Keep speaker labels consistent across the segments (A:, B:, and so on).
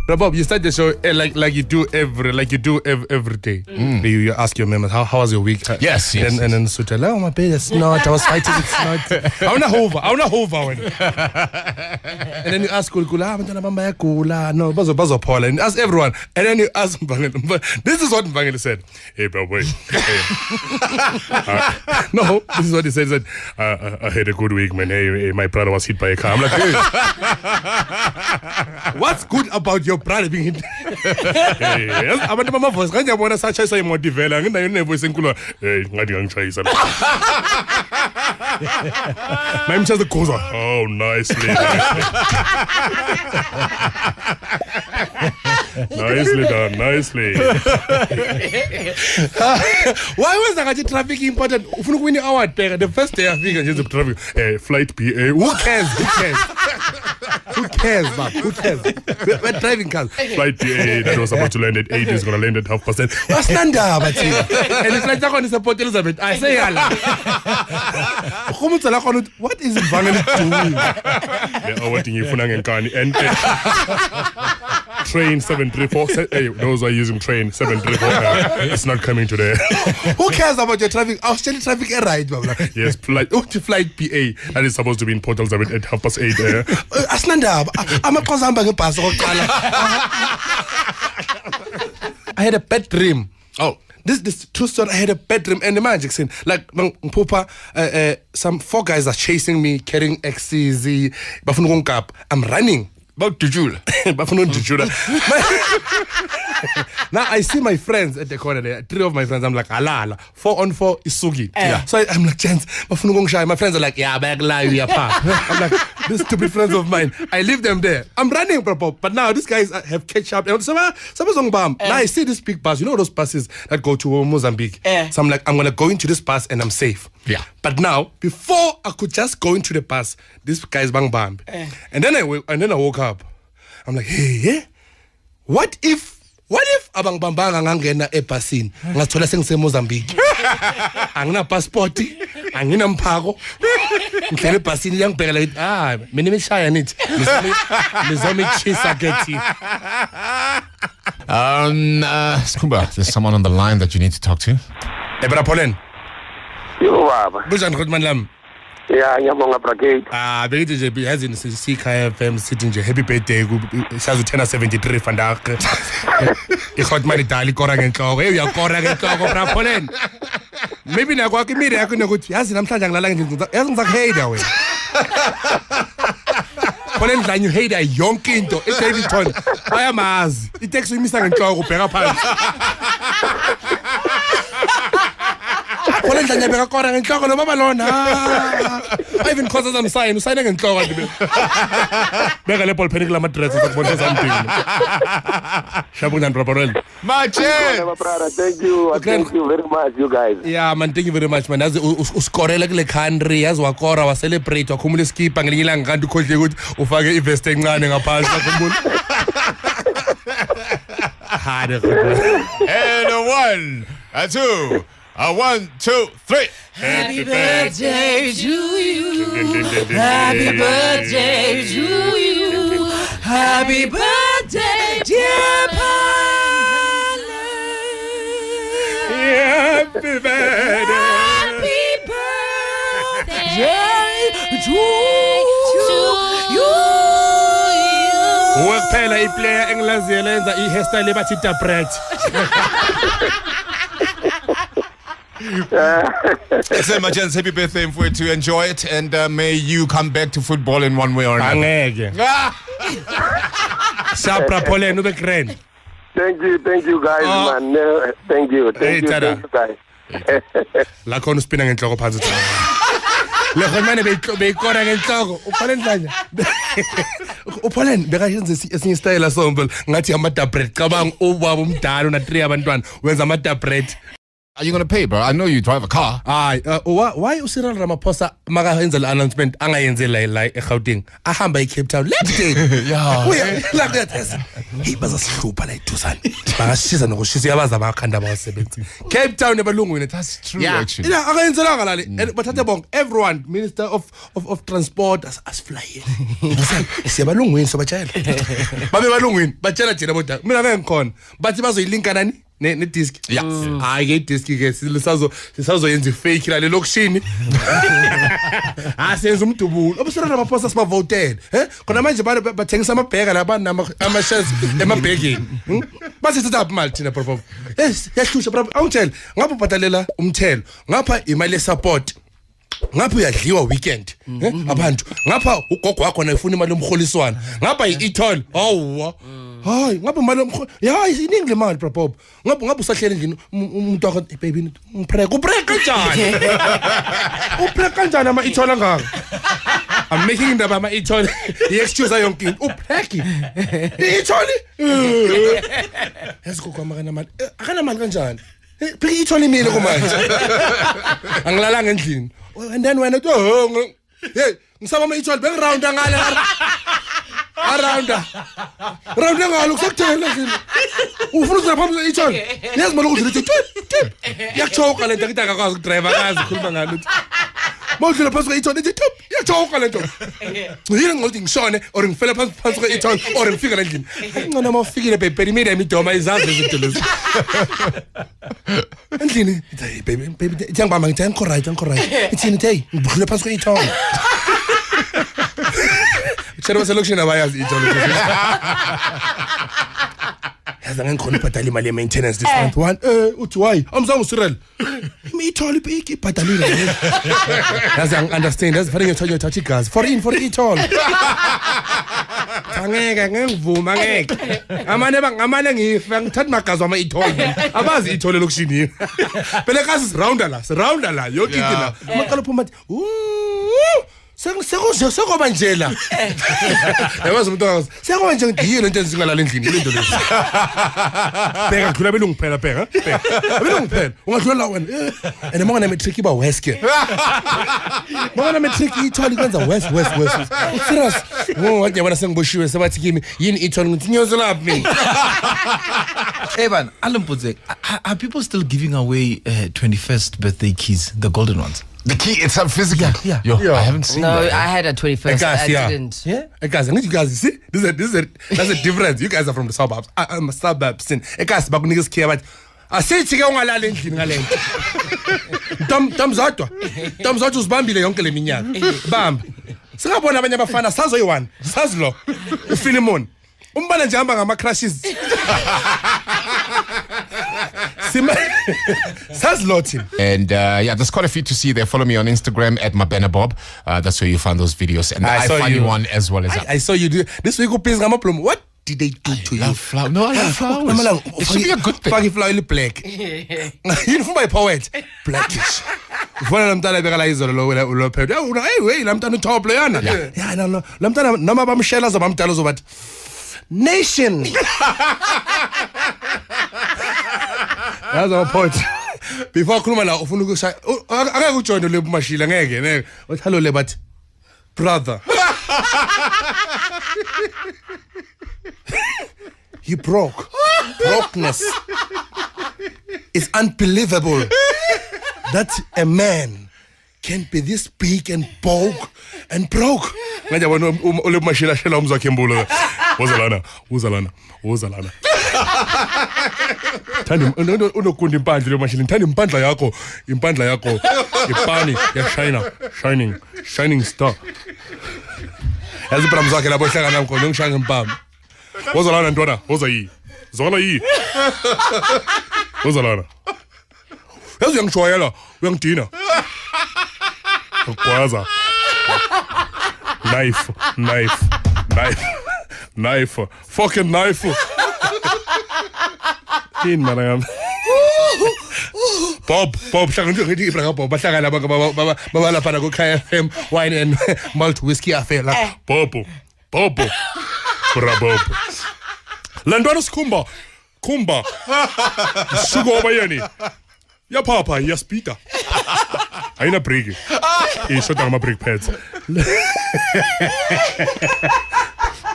A: Bob, you start the show like you do every day. You ask your members, how was your week?
B: Yes.
A: And then Suta, oh my baby, it's not. I was fighting with snot. I wanna hover. And then you ask Kulkula, no, Bazo Paula, and ask everyone. And then you ask Mbangele. This is what Mbangele said. Hey, bro, wait. No, this is what he said. He said, I had a good week, man. Hey, my brother was hit by a car. I'm like, hey. What's good about your brother being hit? Yes, but my voice, I want to such as I motivate. I'm going to voice and cool. Hey, I'm going to try something. My just goes on. Oh, nicely. Nicely. Why was the traffic important? The first day I think just traffic. Flight PA. Who cares? Who cares, man? Who cares? We're driving cars. Flight PA that was supposed to land at 8 is going to land at 0.5%. What's stand up? And the flight on is Port Elizabeth. I say, what is Mbangele doing? What you and train 734. Hey, those are using train 734. It's not coming today. Who cares about your traffic? I'll tell you traffic right. Yes, flight PA that is supposed to be in Port Elizabeth at 8:30. I'm a pass. I had a bad dream. Oh. This true story. I had a bad dream, and the magic scene, like some 4 guys are chasing me, carrying XCZ. I'm running. About to Jula. Now I see my friends at the corner there. 3 of my friends. I'm like, alala. 4 on 4 is Sugi. Yeah. So I'm like, chance. My friends are like, yeah, back live, yeah, pa. I'm like, these stupid friends of mine. I leave them there. I'm running, but now these guys have catch up. Now I see this big bus. You know those buses that go to Mozambique. So I'm like, I'm gonna go into this bus and I'm safe. Yeah. But now, before I could just go into the bus, this guy's bang. And then I woke up. I'm like, hey, what if abang bambanga ngangena ebhasini ngathola sengise Mozambique angina passport angina mphako ngidlele ebhasini yangibhekela ithi mina imishaya nithi nizomichisa kethi.
B: Scuba, there's someone on the line that you need to talk to.
A: Ebra Polen.
C: Yo baba.
A: Bunjani Khotman lam?
C: Yeah, ngiyabonga bracket.
A: Bekithi nje yazi sikhaya FM sithi nje happy birthday sazu 1073 vandag. Ikhotman idali kora ngenhloko. Hey uyakora ngenhloko bra Polen. Maybe nakwakho imiri yakho nokuthi yazi namhlanje ngilala nje yazi ngizakuhate wena. Polen dlanye uhate yonke into eDavidton. Bayamazi. Itext uyimisa ngenhloko ubheka phansi. I even cause I'm signing and talking. Bega le ball penny la dress something. Shabunan Proporel.
C: Thank you very much, you guys.
A: Yeah, man, thank you very much, man. As uscore like country, as wakora was celebrate or cumulus keep and Gilang can do coach good ufage investing running a pass.
B: And a 1, a 2. 1, 2, 3.
D: Happy birthday to you. Happy birthday to you. Happy birthday, dear Paula.
A: Happy birthday.
D: Happy birthday to you.
A: Kuphela iplayer englaziyelenza ihairstyle ebathi interpret.
B: Listen, my gents, happy birthday for to enjoy it, and may you come back to football in one way or another.
A: Sapra Polen ube grand.
C: Thank you guys, man. Thank you guys.
A: La khona uspina ngenhloko phansithi. Le khona beyikora ngenhloko. Upolen dlanya. Upolen beka yenze esinye style somble ngathi ama double cabanga ubaba umdala una 3 abantwana wenza ama double
B: Are you gonna pay, bro? I know you drive a car.
A: Why Cyril Ramaphosa makayenza le announcement angayenzela la eGauteng ahamba eCape Town left day like that hey bazasihlupha la iduzane bangashisa nokushisa yabaza abakhanda abasebenzi Cape Town ebalungwini
B: That's true, actually.
A: akayenzelanga la bathathe bonke everyone minister of transport asiflying siyabalungwini sobatshela babe balungwini batshela thina bodwa mina ngeke ngikhona bathi bazoyilinka nani ne disc hayi ke disc ke sisazoyenza fake la lokishini asenza umdubulo obusira Ramaphosa siba voted khona manje bathengisa amabheka labantu ama shares emabhekeni base setha up imali thina prof yahlusha prof awungitshela ngapha ubhatalela umthelo ngapha imali ye-support ngapha uyadliwa weekend abantu ngapha ugogo wakho nayifuna imali yomholiswana ngapha i-toll awwa hayi ngapha imali yomholo iningi le mali prof ngapha usahlela endlini umuntu wakho baby uprek kanjani uprek kanjani ama i-toll angaka I'm making indaba ama i-toll i-excuse yonke into uprek i-toll yazigogo amakana mali akana mali kanjani phika i-toll imile kumanje angilalanga endlini and then wena hey ngisaba ama i-toll bengiround ngale around ngalo kusakuthela zini ufuna uzela phambi i-toll yazimalo ukuthi tip yakuchoka lento ukuthi akakwazi ukudrive akazi ukukhuluma ngalo mawudlula phansi kwe-i-toll ithi tip yakuchoka lento yini ngokuthi ngishone or ngifele phansi kwe-i-toll or ngifika la endlini ngcono uma ufikile baby imida imidoma izazi izinto lezi endlini baby ngibamba ngithi angikho right ithini hey ngidlule phansi kwe-i-toll Shero selection abayazi i-toll yazi ngikhona ibhadala imali ye-maintenance this month one uthi why amzange uCyril i-toll ibhadalile yazi understand yazi fanele ngithathe touch igazi for i-toll angeke ngivuma ngeke amane ngifa ngithatha magazi wama i-toll abazi i-toll lokushini phela kasi sirounda la yonke into la maqala phuma athi sekuba nje la yabazi umuntu akazi sekuba nje ngiyini into ezingalala endlini lento lezi bheka khula belungu phela bheka belungu phela ungadlula la wena and mongana matric iba weske mongana matric i-toll kwenza west serious wathi yabona sengiboshiwe sebathi kimi yini i-toll ngithi nyozo lapha mina
E: Evan, Alampuze, are people still giving away 21st birthday keys, the golden ones?
B: The key itself physically.
E: Yeah.
B: Yo, I haven't seen
D: No,
B: that.
D: I had a 21st. I didn't.
A: Yeah, guys, I need you guys to see. That's a difference. You guys are from the suburbs. I'm a suburbs. Guys, bakunikeza care about. Asithi ke ungalala endlini ngalento. Tamzathu usibambile yonke le minyaka. Bamba. Singabona abanye abafana sazoyi1. Sazilo. uFilimon. Umbala nje hamba ngama crashes.
B: And there's quite a few to see there. Follow me on Instagram at @mabenabob. That's where you find those videos. And I find you one as well as that.
A: I saw you do this week. What did they do to you?
B: Flower. No, I love flowers. It should be a good thing.
A: Fucking flower black. You know my poet blackish. Ufuna lamntana bekala izolo lo phethe. Hey, lamntana utop leyana. Yeah, no. Lamntana noma bamshela zobamdala zobathi nation. That's our point. Before khuluma la ufuna ukushaya akake ujoin le mashila ngeke uthi hello le but brother you brokenness is unbelievable that a man can be this big and broke ngaja bona ole mashila shela umzakhe embulo uzalana Thandi unokunda impandla le mashini thandi impandla yakho ipani ya shining star yazi bram zakhe labo hlangana ngkhona ngishaya ngempama wozalana ntwana zona yi wozalana yazi uyangishwayela uyangidina ukwaza knife fucking knife in man Bob hlangana ngithi ibra Bob bahlangana baba lapha na ku KFM wine and malt whiskey affair la Bob bra Bob Landwana sikhumba sugar obayeni Ya papa, ya speeder. Ayina break. Ishota ngama brake pads.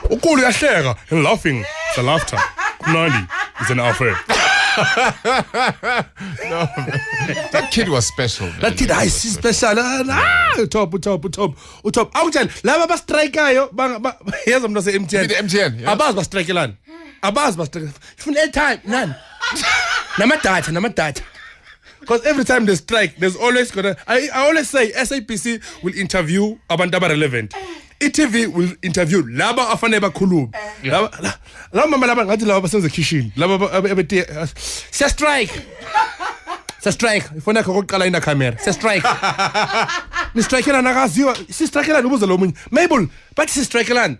A: Ukulu yahleka and laughing. The laughter. Nani is an affair.
B: No, that kid was special. Man.
A: That kid is special. Top. Awutshela laba ba strikeayo yazi umuntu ose MTN.
B: The MTN. Yeah.
A: Abazi ba strikeelana. Abazi ba strike. Ifuna airtime nani. Nama data. Because every time they strike, there's always gonna. I always say SABC will interview abantu relevant. ETV will interview laba afane bakhuluma. Laba mama laba ngathi laba basenze kitchen. Laba abete siya strike. Ifona yakho kokuqala ina camera. Siya strike. Ni strikeela nakaziwa. Si strikeela ubuza lo munye. Mabel, but si strikeela.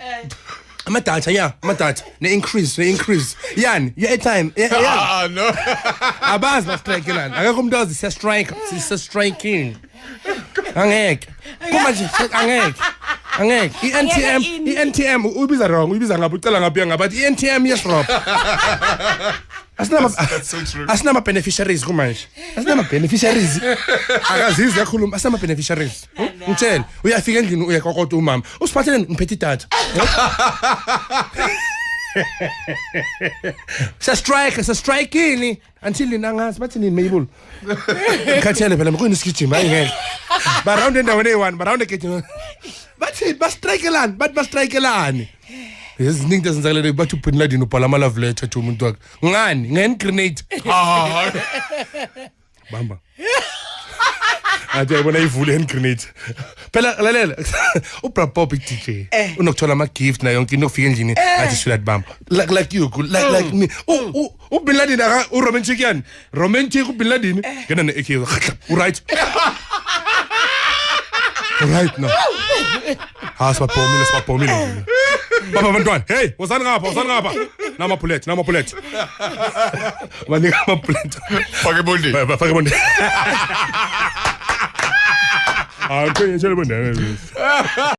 A: Amadata ne increase yani your airtime
B: no.
A: Abazi ba strikeelana akekho umuntu ozi siya strike striking angeke kuma nje angeke iNTM ubiza wrong ubiza ngabe ucela ngabe ngabathi iNTM yes Rob
B: That's so true.
A: Asinama beneficiaries kumanje asinama beneficiaries akazizi yakhuluma asinama beneficiaries ngitshela uyafika endlini uyakokota umama usiphathele ngiphethe idatha sa striking until ninangazi bathi nini Mabel khathele phela mkhona isigijima ayingeke ba round endaweni eyi1 ba round egijima bathi ba strikeelani eziningi ezenzakalele bathi uBin Laden ubhala ama love letter to umuntu wakhe ngani grenade bamba athi yabona ivule hand grenade phela lalela uBra Bob DJ unokuthola ama gift na yonke into ofika endlini athi should bamba like you like me uBin Laden aka uromantic yani romantic uBin Laden ngena ne AK right no Sipapomile Baba bantwana hey wozani ngapha nama bullet banika ama bullet
B: Fake bondi
A: Ah, okay,